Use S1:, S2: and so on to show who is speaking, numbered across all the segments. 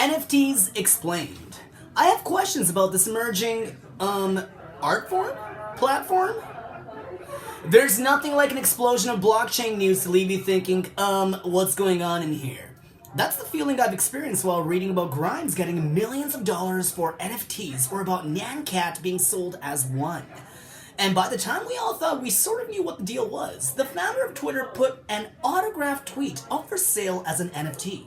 S1: NFTs explained. I have questions about this emerging, art form? Platform? There's nothing like an explosion of blockchain news to leave you thinking, what's going on in here? That's the feeling I've experienced while reading about Grimes getting millions of dollars for NFTs or about Nancat being sold as one. And by the time we all thought we sort of knew what the deal was, the founder of Twitter put an autographed tweet up for sale as an NFT.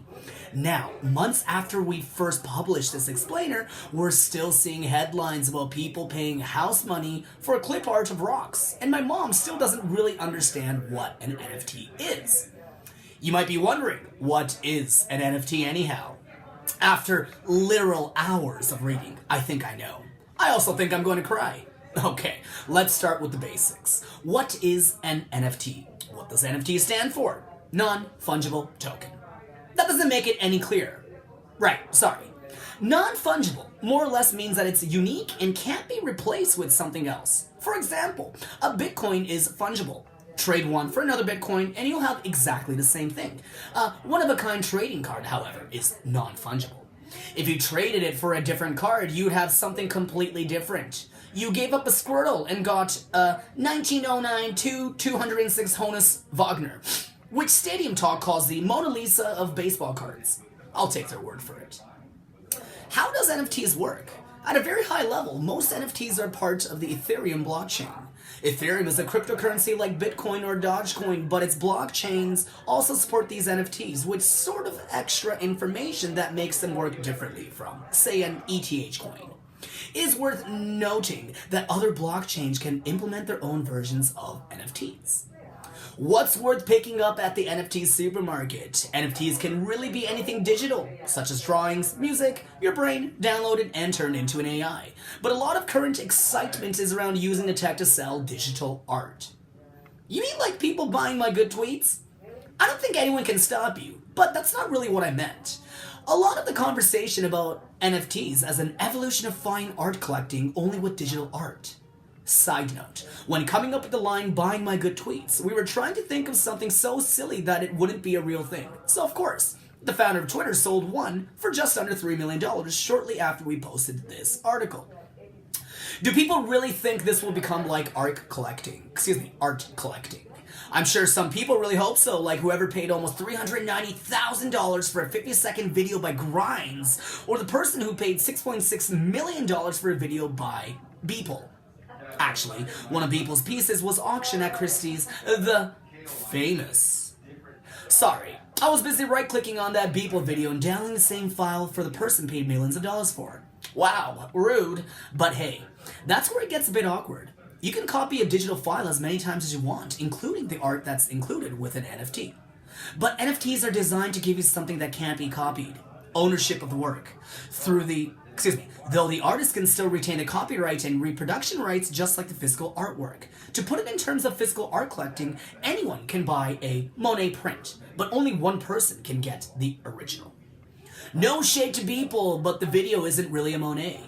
S1: Now, months after we first published this explainer, we're still seeing headlines about people paying house money for a clip art of rocks, and my mom still doesn't really understand what an NFT is. You might be wondering, what is an NFT anyhow? After literal hours of reading, I think I know. I also think I'm going to cry. Okay, let's start with the basics. What is an NFT? What does NFT stand for? Non-fungible token. That doesn't make it any clearer. Right, sorry. Non-fungible more or less means that it's unique and can't be replaced with something else. For example, a Bitcoin is fungible. Trade one for another Bitcoin and you'll have exactly the same thing. A one-of-a-kind trading card, however, is non-fungible. If you traded it for a different card, you'd have something completely different. You gave up a Squirtle and got a 1909 206 Honus Wagner, which Stadium Talk calls the Mona Lisa of baseball cards. I'll take their word for it. How does NFTs work? At a very high level, most NFTs are part of the Ethereum blockchain. Ethereum is a cryptocurrency like Bitcoin or Dogecoin, but its blockchains also support these NFTs with sort of extra information that makes them work differently from, say, an ETH coin. It is worth noting that other blockchains can implement their own versions of NFTs. What's worth picking up at the NFT supermarket? NFTs can really be anything digital, such as drawings, music, your brain, downloaded and turned into an AI. But a lot of current excitement is around using the tech to sell digital art. You mean like people buying my good tweets? I don't think anyone can stop you, but that's not really what I meant. A lot of the conversation about NFTs as an evolution of fine art collecting only with digital art. Side note, when coming up with the line buying my good tweets, we were trying to think of something so silly that it wouldn't be a real thing. So of course, the founder of Twitter sold one for just under $3 million shortly after we posted this article. Do people really think this will become like art collecting? I'm sure some people really hope so, like whoever paid almost $390,000 for a 50-second video by Grimes, or the person who paid $6.6 million for a video by Beeple. Actually, one of Beeple's pieces was auctioned at Christie's The Famous. Sorry, I was busy right-clicking on that Beeple video and downloading the same file for the person paid millions of dollars for. Wow, rude. But hey, that's where it gets a bit awkward. You can copy a digital file as many times as you want, including the art that's included with an NFT. But NFTs are designed to give you something that can't be copied. Ownership of the work. Though the artist can still retain the copyright and reproduction rights just like the physical artwork. To put it in terms of physical art collecting, anyone can buy a Monet print, but only one person can get the original. No shade to Beeple, but the video isn't really a Monet.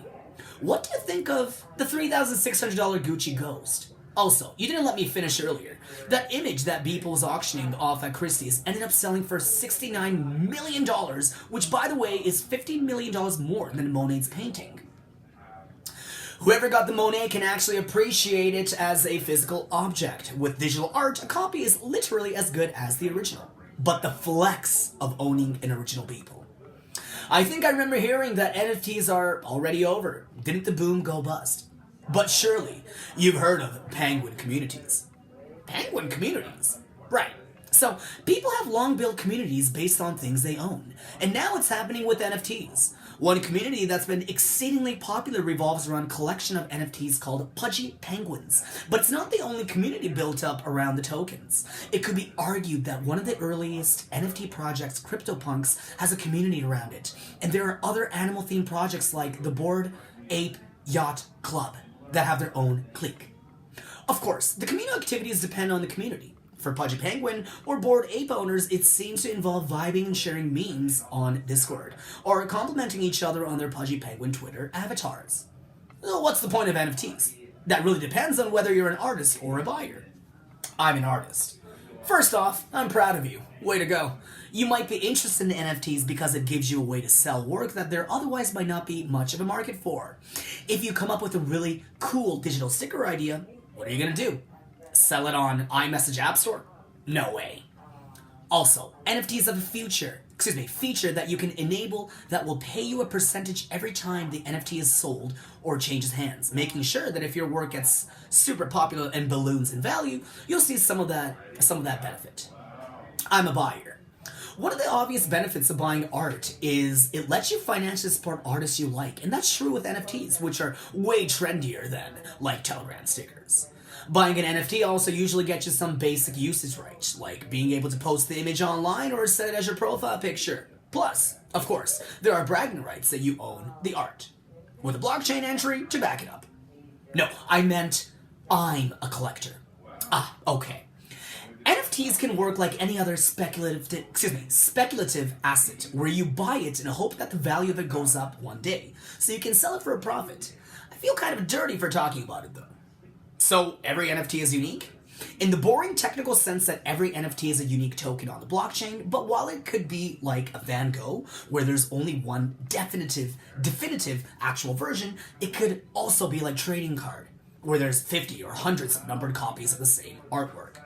S1: What do you think of the $3,600 Gucci Ghost? Also, you didn't let me finish earlier. That image that Beeple was auctioning off at Christie's ended up selling for $69 million, which, by the way, is $50 million more than Monet's painting. Whoever got the Monet can actually appreciate it as a physical object. With digital art, a copy is literally as good as the original. But the flex of owning an original Beeple. I think I remember hearing that NFTs are already over. Didn't the boom go bust? But surely, you've heard of penguin communities. Penguin communities? Right. So, people have long built communities based on things they own. And now it's happening with NFTs. One community that's been exceedingly popular revolves around a collection of NFTs called Pudgy Penguins. But it's not the only community built up around the tokens. It could be argued that one of the earliest NFT projects, CryptoPunks, has a community around it. And there are other animal-themed projects like the Bored Ape Yacht Club that have their own clique. Of course, the communal activities depend on the community. For Pudgy Penguin or Bored Ape owners, it seems to involve vibing and sharing memes on Discord, or complimenting each other on their Pudgy Penguin Twitter avatars. So what's the point of NFTs? That really depends on whether you're an artist or a buyer. I'm an artist. First off, I'm proud of you. Way to go. You might be interested in NFTs because it gives you a way to sell work that there otherwise might not be much of a market for. If you come up with a really cool digital sticker idea, what are you going to do? Sell it on iMessage App Store? No way. Also, NFTs have a feature that you can enable that will pay you a percentage every time the NFT is sold or changes hands, making sure that if your work gets super popular and balloons in value, you'll see some of that benefit. I'm a buyer. One of the obvious benefits of buying art is it lets you financially support artists you like, and that's true with NFTs, which are way trendier than like Telegram stickers. Buying an NFT also usually gets you some basic usage rights, like being able to post the image online or set it as your profile picture. Plus, of course, there are bragging rights that you own the art, with a blockchain entry to back it up. No, I meant I'm a collector. Okay. NFTs can work like any other speculative asset, where you buy it in the hope that the value of it goes up one day, so you can sell it for a profit. I feel kind of dirty for talking about it though. So every NFT is unique? In the boring technical sense that every NFT is a unique token on the blockchain, but while it could be like a Van Gogh, where there's only one definitive actual version, it could also be like trading card, where there's 50 or hundreds of numbered copies of the same artwork.